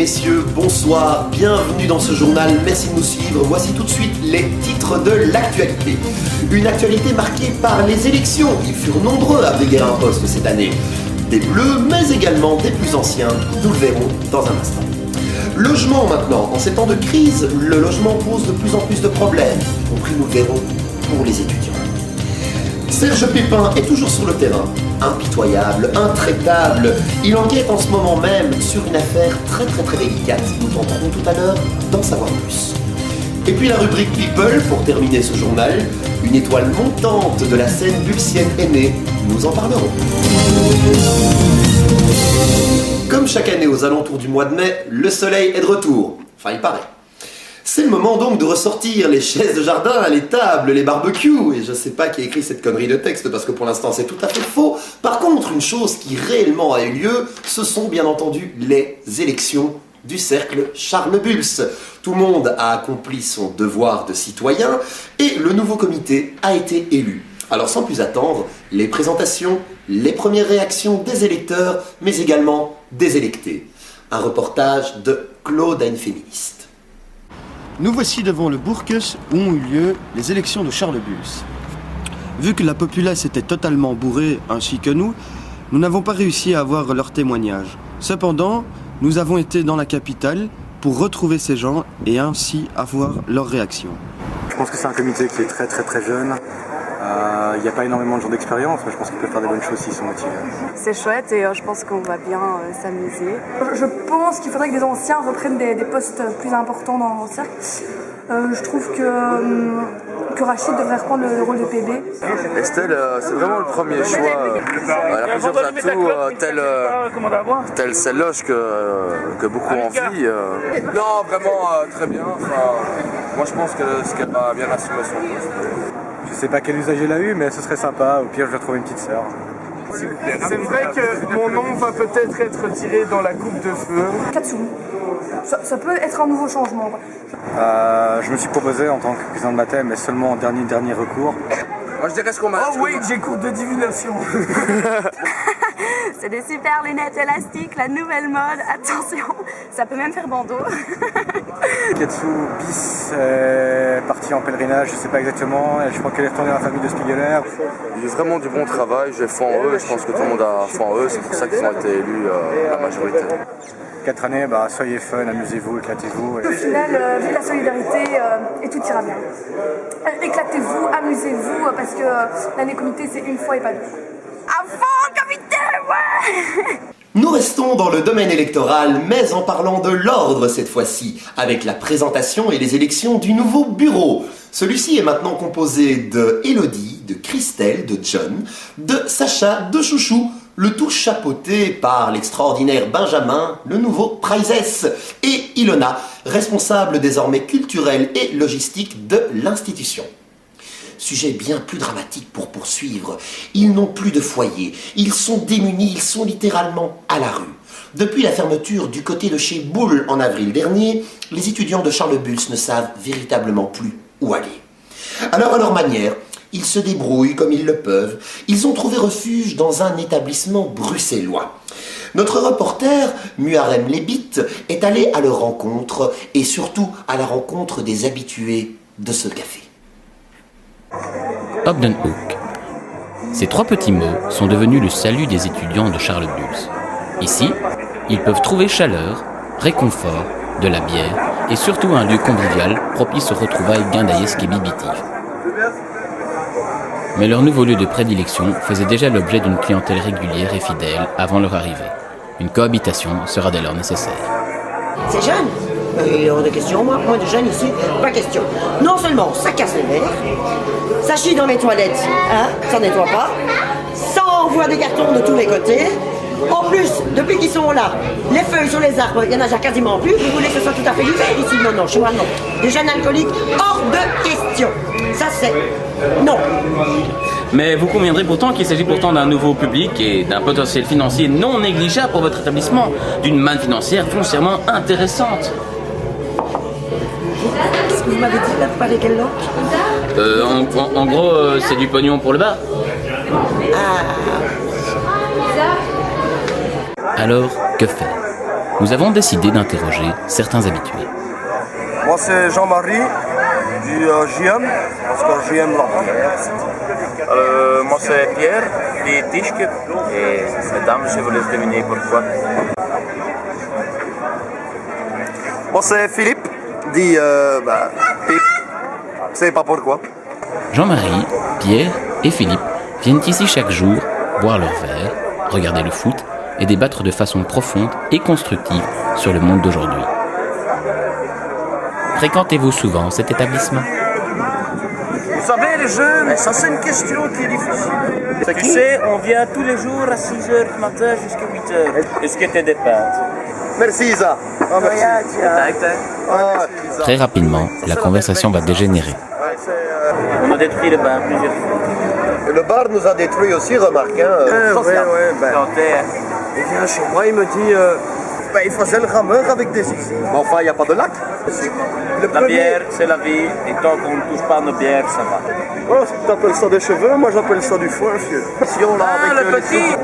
messieurs, bonsoir, bienvenue dans ce journal, merci de nous suivre. Voici tout de suite les titres de l'actualité. Une actualité marquée par les élections. Ils furent nombreux à briguer un poste cette année. Des bleus, mais également des plus anciens. Nous le verrons dans un instant. Logement maintenant. En ces temps de crise, le logement pose de plus en plus de problèmes, y compris, nous le verrons, pour les étudiants. Serge Pépin est toujours sur le terrain, impitoyable, intraitable. Il enquête en ce moment même sur une affaire très délicate. Nous tenterons tout à l'heure d'en savoir plus. Et puis la rubrique People, pour terminer ce journal, une étoile montante de la scène bulsienne est née. Nous en parlerons. Comme chaque année aux alentours du mois de mai, le soleil est de retour. Enfin, il paraît. C'est le moment donc de ressortir les chaises de jardin, les tables, les barbecues. Et je sais pas qui a écrit cette connerie de texte parce que pour l'instant c'est tout à fait faux. Par contre, une chose qui réellement a eu lieu, ce sont bien entendu les élections du cercle Charles Bulls. Tout le monde a accompli son devoir de citoyen et le nouveau comité a été élu. Alors sans plus attendre, les présentations, les premières réactions des électeurs, mais également des électés. Un reportage de Claude à une féministe. Nous voici devant le Bourkes où ont eu lieu les élections de Charles Bulls. Vu que la populace était totalement bourrée ainsi que nous n'avons pas réussi à avoir leur témoignage. Cependant, nous avons été dans la capitale pour retrouver ces gens et ainsi avoir leur réaction. Je pense que c'est un comité qui est très jeune. Il n'y a pas énormément de gens d'expérience, mais je pense qu'ils peuvent faire des bonnes choses s'ils sont motivés. C'est chouette et je pense qu'on va bien s'amuser. Je pense qu'il faudrait que les anciens reprennent des postes plus importants dans le cercle. Je trouve que Rachid devrait reprendre le rôle de PB. Estelle, c'est vraiment le premier choix. Elle a plusieurs atouts, telle celle loge que beaucoup envient. Non, vraiment très bien. Moi, je pense qu'elle va bien assumer son poste. Je sais pas quel usage elle a eu, mais ce serait sympa. Au pire, je vais trouver une petite sœur. C'est vrai que mon nom va peut-être être tiré dans la coupe de feu. Katsum. Ça peut être un nouveau changement. Je me suis proposé en tant que président de baptême, mais seulement en dernier recours. Moi, je dirais ce qu'on m'a. Oh oui, j'ai cours de divination. C'est des super lunettes élastiques, la nouvelle mode. Attention, ça peut même faire bandeau. Katsu bis est parti en pèlerinage, je sais pas exactement. Je crois qu'elle est retournée dans la famille de Spiegeler. Il y a vraiment du bon travail, j'ai foi en eux, je pense que tout le monde a foi en eux, c'est pour ça qu'ils ont été élus la majorité. 4 années, soyez fun, amusez-vous, éclatez-vous. Au final, vive la solidarité et tout ira bien. Éclatez-vous, amusez-vous, parce que l'année comité c'est une fois et pas deux. À fond, comité, ouais. Nous restons dans le domaine électoral, mais en parlant de l'ordre cette fois-ci, avec la présentation et les élections du nouveau bureau. Celui-ci est maintenant composé de Élodie, de Christelle, de John, de Sacha, de Chouchou, le tout chapeauté par l'extraordinaire Benjamin, le nouveau Prizes, et Ilona, responsable désormais culturel et logistique de l'institution. Sujet bien plus dramatique pour poursuivre. Ils n'ont plus de foyer, ils sont démunis, ils sont littéralement à la rue. Depuis la fermeture du côté de chez Boulle en avril dernier, les étudiants de Charles Bulls ne savent véritablement plus où aller. Alors à leur manière, ils se débrouillent comme ils le peuvent. Ils ont trouvé refuge dans un établissement bruxellois. Notre reporter, Muharrem Lebit, est allé à leur rencontre et surtout à la rencontre des habitués de ce café. Hobden Hook. Ces 3 petits mots sont devenus le salut des étudiants de Charles Bulls. Ici, ils peuvent trouver chaleur, réconfort, de la bière et surtout un lieu convivial propice aux retrouvailles guindaillesques et bibitives. Mais leur nouveau lieu de prédilection faisait déjà l'objet d'une clientèle régulière et fidèle avant leur arrivée. Une cohabitation sera dès lors nécessaire. C'est jeune. Il y a de questions, moi de jeunes ici, pas question. Non seulement ça casse les verres, ça chie dans mes toilettes, ça nettoie pas, ça envoie des cartons de tous les côtés. En plus, depuis qu'ils sont là, les feuilles sur les arbres, il y en a déjà quasiment plus. Vous voulez que ce soit tout à fait l'hiver ici? Non, chez moi non. Des jeunes alcooliques, hors de question. Ça c'est non. Mais vous conviendrez pourtant qu'il s'agit pourtant d'un nouveau public et d'un potentiel financier non négligeable pour votre établissement, d'une manne financière foncièrement intéressante. Qu'est-ce que vous m'avez dit là? Vous parlez quelle langue? En gros, c'est du pognon pour le bar. Alors, que faire? nous avons décidé d'interroger certains habitués. Moi c'est Jean-Marie du JM, parce que JM l'empire. Moi c'est Pierre du Tischke et mesdames, je vous laisse deviner pourquoi. Moi c'est Philippe, dit Pip. Je sais pas pourquoi. Jean-Marie, Pierre et Philippe viennent ici chaque jour boire leur verre, regarder le foot et débattre de façon profonde et constructive sur le monde d'aujourd'hui. Fréquentez-vous souvent cet établissement? Vous savez les jeunes, ça c'est une question qui est difficile. Tu sais, on vient tous les jours à 6h du matin jusqu'à 8h. Est-ce que t'es des pâtes? Merci Isa. Oh, merci. Très rapidement, la conversation va dégénérer. On a détruit le bar plusieurs fois. Le bar nous a détruit aussi, remarque. Il vient chez moi, il me dit il faisait le rameur avec des ici. Mais enfin, il n'y a pas de lac. La bière, c'est la vie, et tant qu'on ne touche pas nos bières, ça va. Oh, t'appelles ça des cheveux, moi j'appelle ça du foin, vieux. Le petit.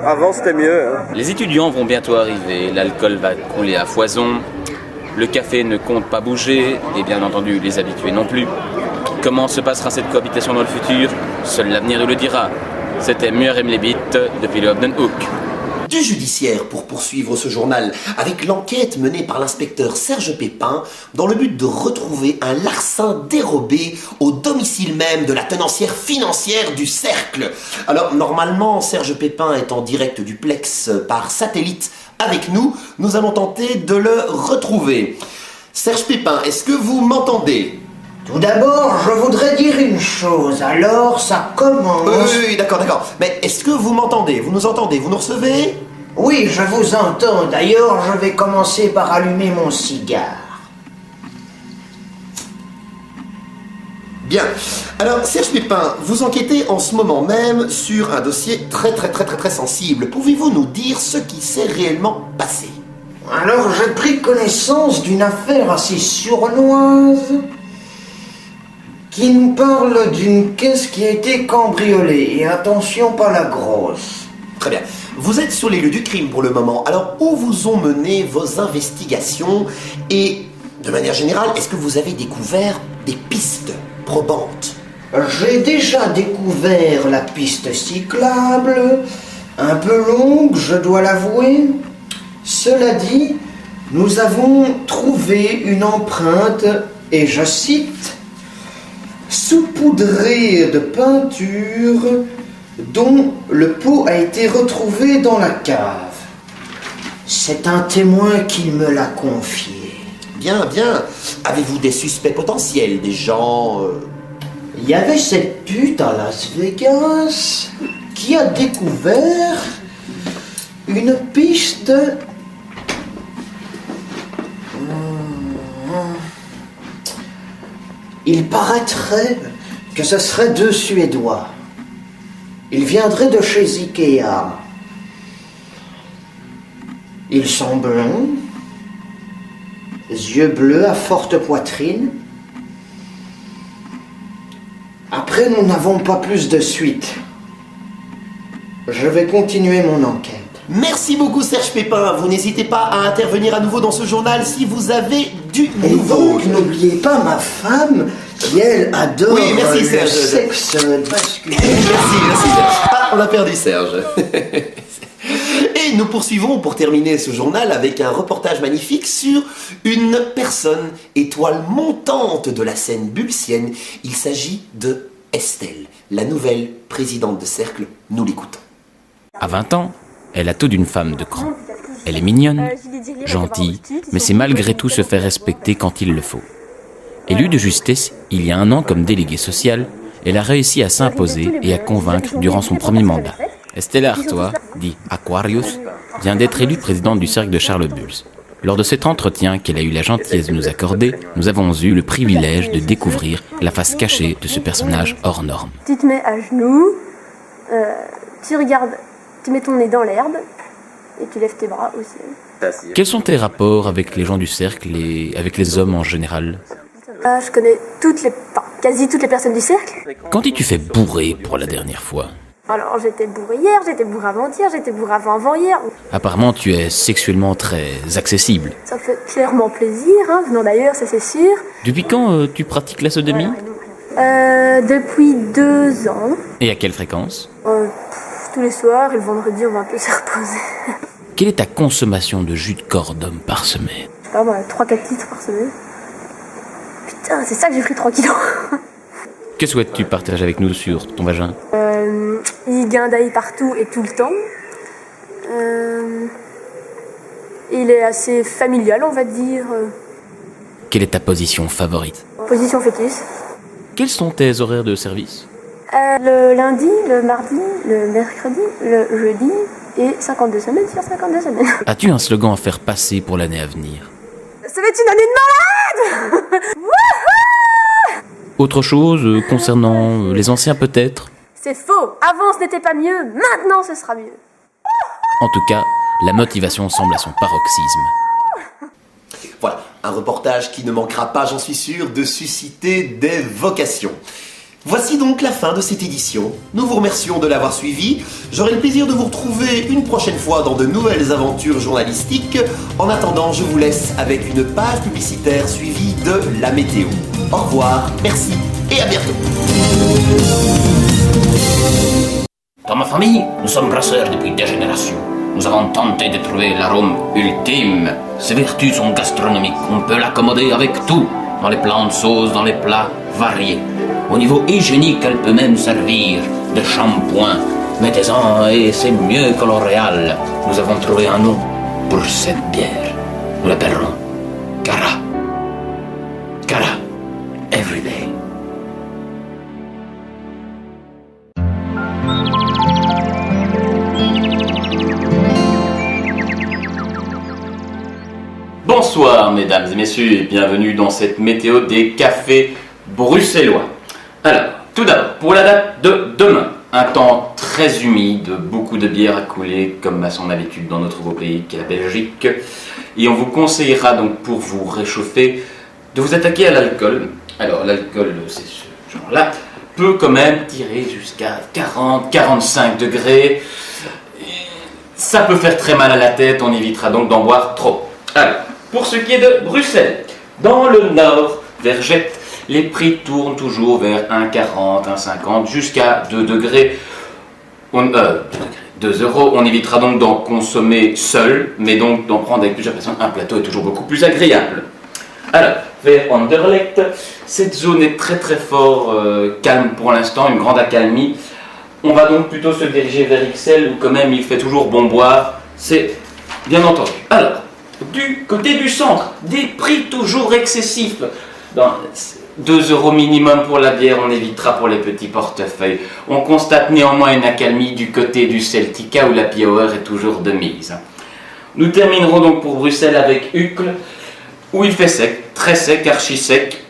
Avant c'était mieux. Hein. Les étudiants vont bientôt arriver, l'alcool va couler à foison, le café ne compte pas bouger, et bien entendu les habitués non plus. Comment se passera cette cohabitation dans le futur? Seul l'avenir nous le dira. C'était Muriel Lebit depuis le Hobden Hook. Du judiciaire pour poursuivre ce journal avec l'enquête menée par l'inspecteur Serge Pépin dans le but de retrouver un larcin dérobé au domicile même de la tenancière financière du Cercle. Alors normalement Serge Pépin est en direct duplex par satellite avec nous, nous allons tenter de le retrouver. Serge Pépin, est-ce que vous m'entendez ? Tout d'abord, je voudrais dire une chose, alors ça commence... Oui, d'accord. Mais est-ce que vous m'entendez? Vous nous entendez? Vous nous recevez? Oui, je vous entends. D'ailleurs, je vais commencer par allumer mon cigare. Bien. Alors, Serge Pépin, vous enquêtez en ce moment même sur un dossier très sensible. Pouvez-vous nous dire ce qui s'est réellement passé? Alors, j'ai pris connaissance d'une affaire assez sournoise qui nous parle d'une caisse qui a été cambriolée. Et attention, pas la grosse. Très bien. Vous êtes sur les lieux du crime pour le moment. Alors, où vous ont mené vos investigations? Et, de manière générale, est-ce que vous avez découvert des pistes probantes? J'ai déjà découvert la piste cyclable, un peu longue, je dois l'avouer. Cela dit, nous avons trouvé une empreinte, et je cite, saupoudrée de peinture dont le pot a été retrouvé dans la cave. C'est un témoin qui me l'a confié. Bien. Avez-vous des suspects potentiels, des gens... Il y avait cette pute à Las Vegas qui a découvert une piste... Il paraîtrait que ce seraient 2 Suédois. Ils viendraient de chez Ikea. Ils sont blonds, yeux bleus à forte poitrine. Après, nous n'avons pas plus de suite. Je vais continuer mon enquête. Merci beaucoup Serge Pépin. Vous n'hésitez pas à intervenir à nouveau dans ce journal si vous avez du nouveau. Et donc, n'oubliez pas ma femme qui, elle, adore merci, le Serge. sexe masculin. Merci. Ah, on a perdu Serge. Et nous poursuivons pour terminer ce journal avec un reportage magnifique sur une personne étoile montante de la scène bulsienne. Il s'agit de Estelle, la nouvelle présidente de Cercle. Nous l'écoutons. À 20 ans, elle a tout d'une femme de cran. Elle est mignonne, gentille, mais sait malgré tout se faire respecter quand il le faut. Élue de justesse il y a 1 an comme déléguée sociale, elle a réussi à s'imposer et à convaincre durant son premier mandat. Estelle Artois, dit Aquarius, vient d'être élue présidente du Cercle de Charlebüls. Lors de cet entretien qu'elle a eu la gentillesse de nous accorder, nous avons eu le privilège de découvrir la face cachée de ce personnage hors norme. Tu te mets à genoux, tu regardes, tu mets ton nez dans l'herbe et tu lèves tes bras au ciel. Quels sont tes rapports avec les gens du cercle et avec les hommes en général? Je connais quasi toutes les personnes du cercle. Quand tu fais bourrer pour la dernière fois? Alors j'étais bourré hier, j'étais bourré avant-hier, j'étais bourré avant-avant-hier. Apparemment, tu es sexuellement très accessible. Ça fait clairement plaisir, hein, venant d'ailleurs, ça c'est sûr. Depuis quand tu pratiques la sodomie? Depuis 2 ans. Et à quelle fréquence? Tous les soirs et le vendredi, on va un peu se reposer. Quelle est ta consommation de jus de corps d'homme par semaine? Je sais pas, 3-4 litres par semaine. Putain, c'est ça que j'ai pris 3 kilos. Que souhaites-tu partager avec nous sur ton vagin? Il guindaille partout et tout le temps. Il est assez familial, on va dire. Quelle est ta position favorite? Position fœtus. Quels sont tes horaires de service? Le lundi, le mardi, le mercredi, le jeudi et 52 semaines sur 52 semaines. As-tu un slogan à faire passer pour l'année à venir? Ça va être une année de malade. Autre chose concernant les anciens peut-être? C'est faux. Avant ce n'était pas mieux, maintenant ce sera mieux. En tout cas, la motivation semble à son paroxysme. Voilà, un reportage qui ne manquera pas, j'en suis sûr, de susciter des vocations. Voici donc la fin de cette édition. Nous vous remercions de l'avoir suivi. J'aurai le plaisir de vous retrouver une prochaine fois dans de nouvelles aventures journalistiques. En attendant, je vous laisse avec une page publicitaire suivie de la météo. Au revoir, merci et à bientôt. Dans ma famille, nous sommes brasseurs depuis des générations. Nous avons tenté de trouver l'arôme ultime. Ses vertus sont gastronomiques. On peut l'accommoder avec tout. Dans les plats de sauce, dans les plats variés. Au niveau hygiénique, elle peut même servir de shampoing. Mettez-en et c'est mieux que L'Oréal. Nous avons trouvé un nom pour cette bière. Nous l'appellerons Cara. Cara. Everyday. Bonsoir mesdames et messieurs et bienvenue dans cette météo des cafés bruxellois. Alors, tout d'abord, pour la date de demain, un temps très humide, beaucoup de bière à couler comme à son habitude dans notre beau pays qu'est la Belgique. Et on vous conseillera donc pour vous réchauffer de vous attaquer à l'alcool. Alors l'alcool, c'est ce genre-là, peut quand même tirer jusqu'à 40-45 degrés. Ça peut faire très mal à la tête, on évitera donc d'en boire trop. Alors, pour ce qui est de Bruxelles, dans le nord, vers Gette, les prix tournent toujours vers 1,40, 1,50 jusqu'à 2 degrés. 2 euros. On évitera donc d'en consommer seul, mais donc d'en prendre avec plusieurs personnes. Un plateau est toujours beaucoup plus agréable. Alors, vers Anderlecht, cette zone est très très fort calme pour l'instant, une grande accalmie. On va donc plutôt se diriger vers Ixelles où quand même il fait toujours bon boire, c'est bien entendu. Alors, du côté du centre, des prix toujours excessifs. Dans 2 euros minimum pour la bière, on évitera pour les petits portefeuilles. On constate néanmoins une accalmie du côté du Celtica où la Hour est toujours de mise. Nous terminerons donc pour Bruxelles avec Uccle, où il fait sec, très sec, archi sec.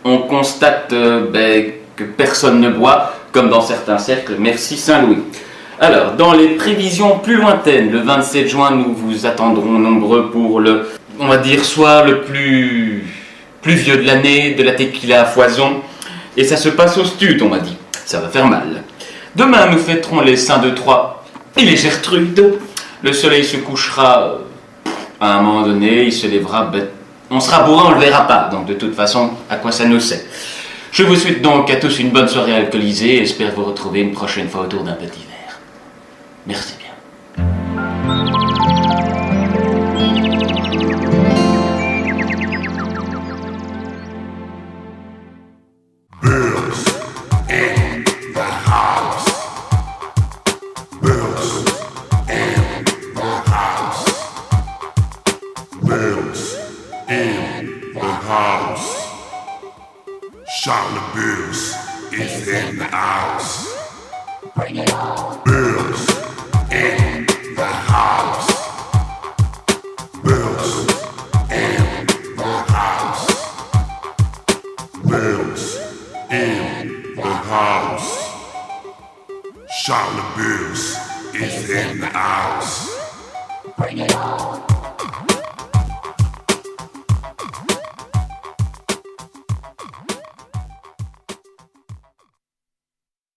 On constate que personne ne boit, comme dans certains cercles, merci Saint-Louis. Alors, dans les prévisions plus lointaines, le 27 juin, nous vous attendrons nombreux pour le, on va dire, soit le plus vieux de l'année, de la tequila à foison, et ça se passe au stud, on m'a dit. Ça va faire mal. Demain, nous fêterons les Saints de Troyes et les Gertrudes. Le soleil se couchera à un moment donné, il se lèvera, on sera bourré, on ne le verra pas, donc de toute façon, à quoi ça nous sert? Je vous souhaite donc à tous une bonne soirée alcoolisée et espère vous retrouver une prochaine fois autour d'un petit verre. Merci bien. Charlotte Bills is in the house. Bring it on. Bills in the house. Bills in the house. Bills in the house. Charlotte Bills is in the house. Bring it on.